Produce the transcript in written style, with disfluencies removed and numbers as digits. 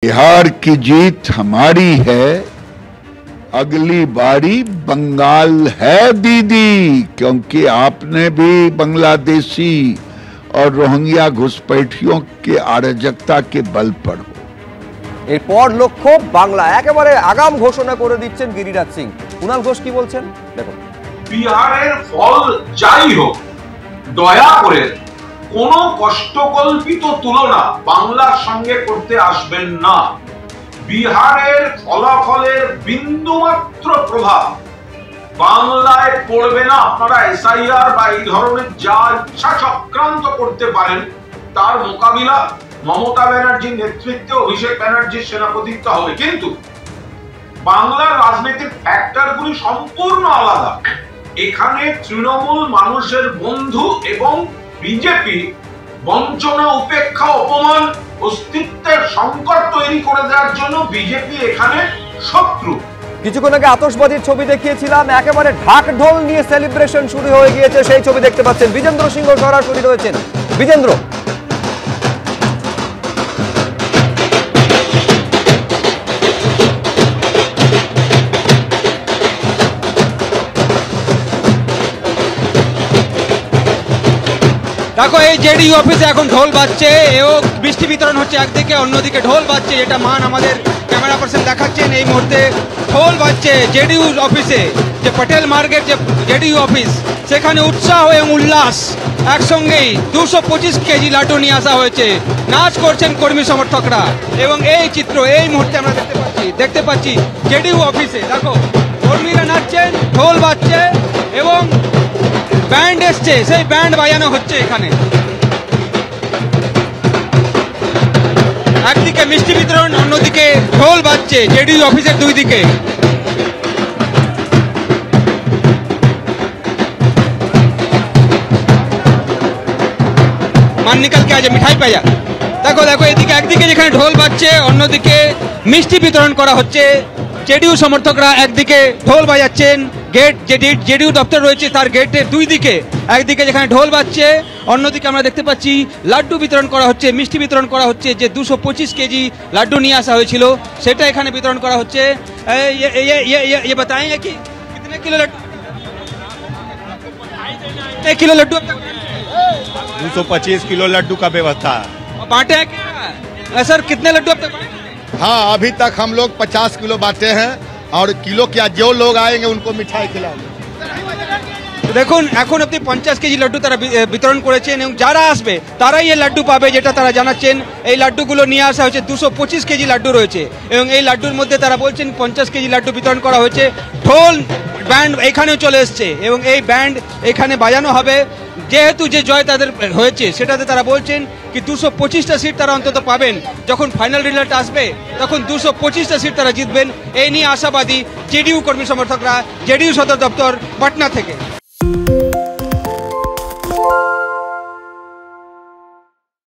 बिहार की जीत हमारी है, अगली बारी बंगाल है दीदी, क्योंकि आपने भी बांग्लादेशी और रोहिंग्या घुसपैठियों के अराजकता के बल पर हो। एरपर लक्ष्य बांगला एकेबारे आगाम घोषणा करे दिচ্ছেন गिरिराज सिंह। कुणाल घोष की बोलছেন দেখুন। বিহারের ফল যাই হোক, দয়া করে কোনো কষ্টকল্পিত তুলনা বাংলার সঙ্গে করতে আসবেন না। বিহারের ফলাফলের বিন্দুমাত্র প্রভাব বাংলায় পড়বে না। আপনারা এসআইআর বা এই ধরনের যা ইচ্ছা চক্রান্ত করতে পারেন, তার মোকাবিলা মমতা ব্যানার্জির নেতৃত্বে অভিষেক ব্যানার্জির সেনাপতিত্বে হবে। কিন্তু বাংলার রাজনৈতিক ফ্যাক্টরগুলি সম্পূর্ণ আলাদা। এখানে তৃণমূল মানুষের বন্ধু এবং বিজেপি বঞ্চনা, উপেক্ষা, অপমান, অস্তিত্বের সংকট তৈরি করে দেওয়ার জন্য বিজেপি এখানে শত্রু। কিছুক্ষণ আগে আতশবাজির ছবি দেখিয়েছিলাম, একেবারে ঢাক ঢোল নিয়ে সেলিব্রেশন শুরু হয়ে গিয়েছে। সেই ছবি দেখতে পাচ্ছেন। বিজেন্দ্র সিংহ সরাসরি রয়েছেন। বিজেন্দ্র, দেখো এই জেডিইউ অফিসে এখন ঢোল বাজছে এবং বৃষ্টি বিতরণ হচ্ছে একদিকে, অন্যদিকে ঢোল বাজছে। এটা মান আমাদের ক্যামেরা পার্সন দেখাচ্ছেন। এই মুহূর্তে ঢোল বাজছে জেডিইউ অফিসে, যে পটেল মার্গের যে জেডিইউ অফিস, সেখানে উৎসাহ এবং উল্লাস একসঙ্গেই 225 কেজি লাড্ডু নিয়ে আসা হয়েছে। নাচ করছেন কর্মী সমর্থকরা এবং এই চিত্র এই মুহূর্তে আমরা দেখতে পাচ্ছি জেডিইউ অফিসে। দেখো কর্মীরা নাচছেন, ঢোল বাজছে এবং ব্যান্ড এসছে, সেই ব্যান্ড বাজানো হচ্ছে এখানে। একদিকে মিষ্টি বিতরণ, অন্যদিকে ঢোল বাজছে জেডিইউ অফিসের দুই দিকে। মান নিকাল কে আজ মিঠাই পাইয়া। দেখো দেখো এদিকে একদিকে যেখানে ঢোল বাজছে, অন্যদিকে মিষ্টি বিতরণ করা হচ্ছে। জেডিইউ সমর্থকরা একদিকে ঢোল বাজাচ্ছেন, গেট যে জেডিইউ দপ্তর রয়েছে তার গেটের দুই দিকে, একদিকে যেখানে ঢোল বাজছে, অন্যদিকে আমরা দেখতে পাচ্ছি লাড্ডু বিতরণ করা হচ্ছে, মিষ্টি বিতরণ করা হচ্ছে। যে 225 কেজি লাড্ডু নিয়ে আসা হয়েছিল সেটা এখানে বিতরণ করা হচ্ছে। ये बताएंगे कि कितने kilo laddoo, 1 kilo laddoo 225 kilo laddoo का व्यवस्था है। बांटे हैं क्या सर? कितने लड्डू अब तक? हाँ, अभी तक हम लोग 50 किलो बांटे हैं और किलो क्या जो लोग आएंगे उनको मिठाई खिलाएंगे। দেখুন এখন অব্দি 50 কেজি লাড্ডু তারা বিতরণ করেছেন এবং যারা আসবে তারাই এই লাড্ডু পাবে, যেটা তারা জানাচ্ছেন। এই লাড্ডুগুলো নিয়ে আসা হয়েছে, 225 কেজি লাড্ডু রয়েছে এবং এই লাড্ডুর মধ্যে তারা বলছেন 50 কেজি লাড্ডু বিতরণ করা হয়েছে। ঢোল ব্যান্ড এখানেও চলে এসছে এবং এই ব্যান্ড এখানে বাজানো হবে। যেহেতু যে জয় তাদের হয়েছে সেটাতে তারা বলছেন কি 225টা সিট তারা অন্তত পাবেন। যখন ফাইনাল রেজাল্ট আসবে তখন 225টা সিট তারা জিতবেন, এই নিয়ে আশাবাদী জেডিইউ কর্মী সমর্থকরা, জেডিইউ সদর দপ্তর পাটনা থেকে।